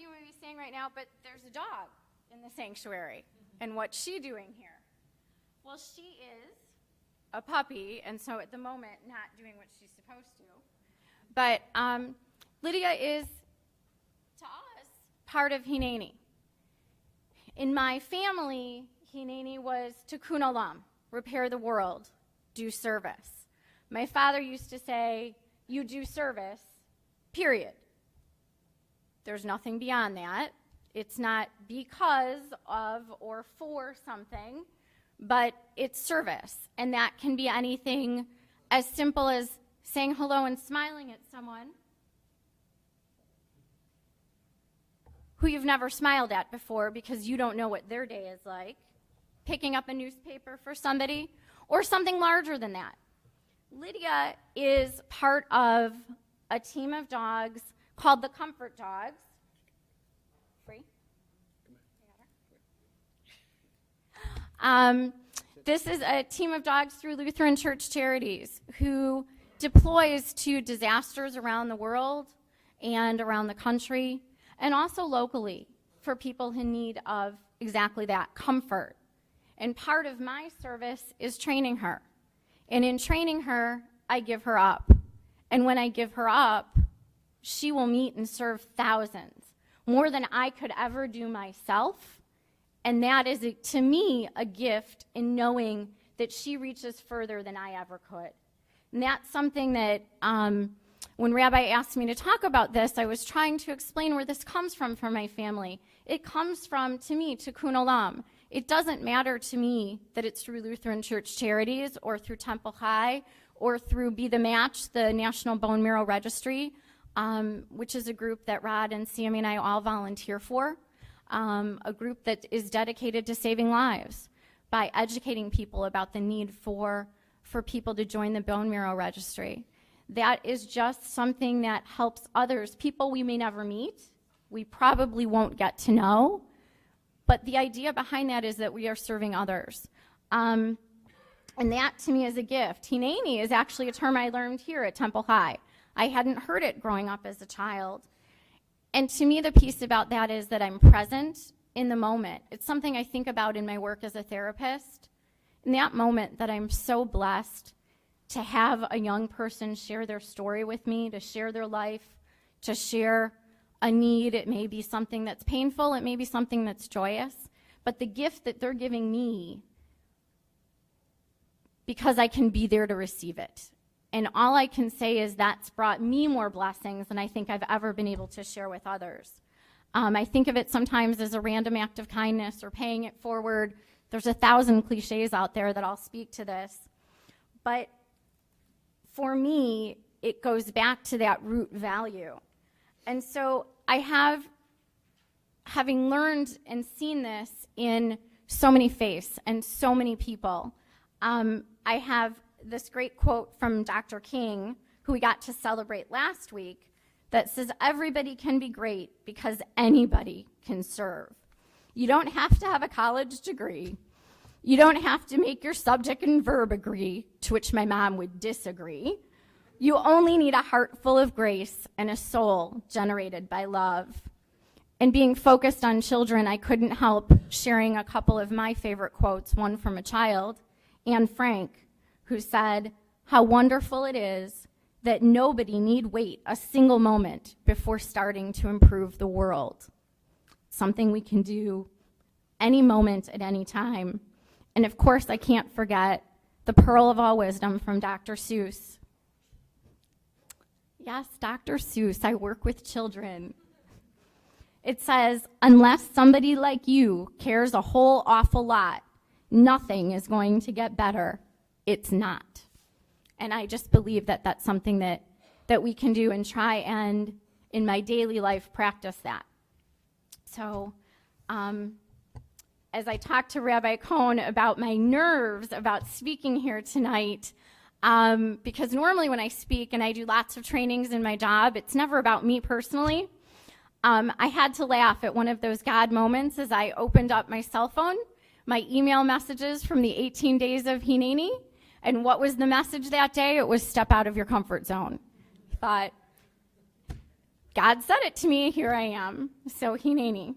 you may be saying right now, but there's a dog in the sanctuary, and what's she doing here? Well, she is a puppy, and so at the moment not doing what she's supposed to. But Lydia is, to us, part of Hineini. In my family, Hineini was tikkun olam, repair the world, do service. My father used to say, you do service, period. There's nothing beyond that. It's not because of or for something, but it's service. And that can be anything as simple as saying hello and smiling at someone who you've never smiled at before because you don't know what their day is like, picking up a newspaper for somebody, or something larger than that. Lydia is part of a team of dogs called the Comfort Dogs. Free? This is a team of dogs through Lutheran Church Charities who deploys to disasters around the world and around the country, and also locally for people in need of exactly that, comfort. And part of my service is training her. And in training her, I give her up. And when I give her up, she will meet and serve thousands, more than I could ever do myself. And that is, to me, a gift in knowing that she reaches further than I ever could. And that's something that when Rabbi asked me to talk about this, I was trying to explain where this comes from for my family. It comes from, to me, tikkun olam. It doesn't matter to me that it's through Lutheran Church Charities or through Temple High or through Be the Match, the National Bone Marrow Registry, which is a group that Rod and Sammy and I all volunteer for, a group that is dedicated to saving lives by educating people about the need for people to join the bone marrow registry. That is just something that helps others, people we may never meet, we probably won't get to know, but the idea behind that is that we are serving others. And that, to me, is a gift. Hineini is actually a term I learned here at Temple High. I hadn't heard it growing up as a child. And to me, the piece about that is that I'm present in the moment. It's something I think about in my work as a therapist. In that moment that I'm so blessed to have a young person share their story with me, to share their life, to share a need. It may be something that's painful, it may be something that's joyous, but the gift that they're giving me, because I can be there to receive it. And all I can say is that's brought me more blessings than I think I've ever been able to share with others. I think of it sometimes as a random act of kindness or paying it forward. There's 1,000 cliches out there that all speak to this. But for me, it goes back to that root value. And so I have, having learned and seen this in so many faiths and so many people, I have this great quote from Dr. King, who we got to celebrate last week, that says, everybody can be great because anybody can serve. You don't have to have a college degree. You don't have to make your subject and verb agree, to which my mom would disagree. You only need a heart full of grace and a soul generated by love. And being focused on children, I couldn't help sharing a couple of my favorite quotes, one from a child, Anne Frank, who said, how wonderful it is that nobody need wait a single moment before starting to improve the world. Something we can do any moment at any time. And of course, I can't forget the pearl of all wisdom from Dr. Seuss. Yes, Dr. Seuss, I work with children. It says, unless somebody like you cares a whole awful lot, nothing is going to get better. It's not. And I just believe that that's something that we can do and try and, in my daily life, practice that. So, as I talked to Rabbi Cohn about my nerves about speaking here tonight, because normally when I speak and I do lots of trainings in my job, it's never about me personally. I had to laugh at one of those God moments as I opened up my cell phone, my email messages from the 18 days of Hineini, and what was the message that day? It was step out of your comfort zone. I thought, God said it to me, here I am. So Hineini.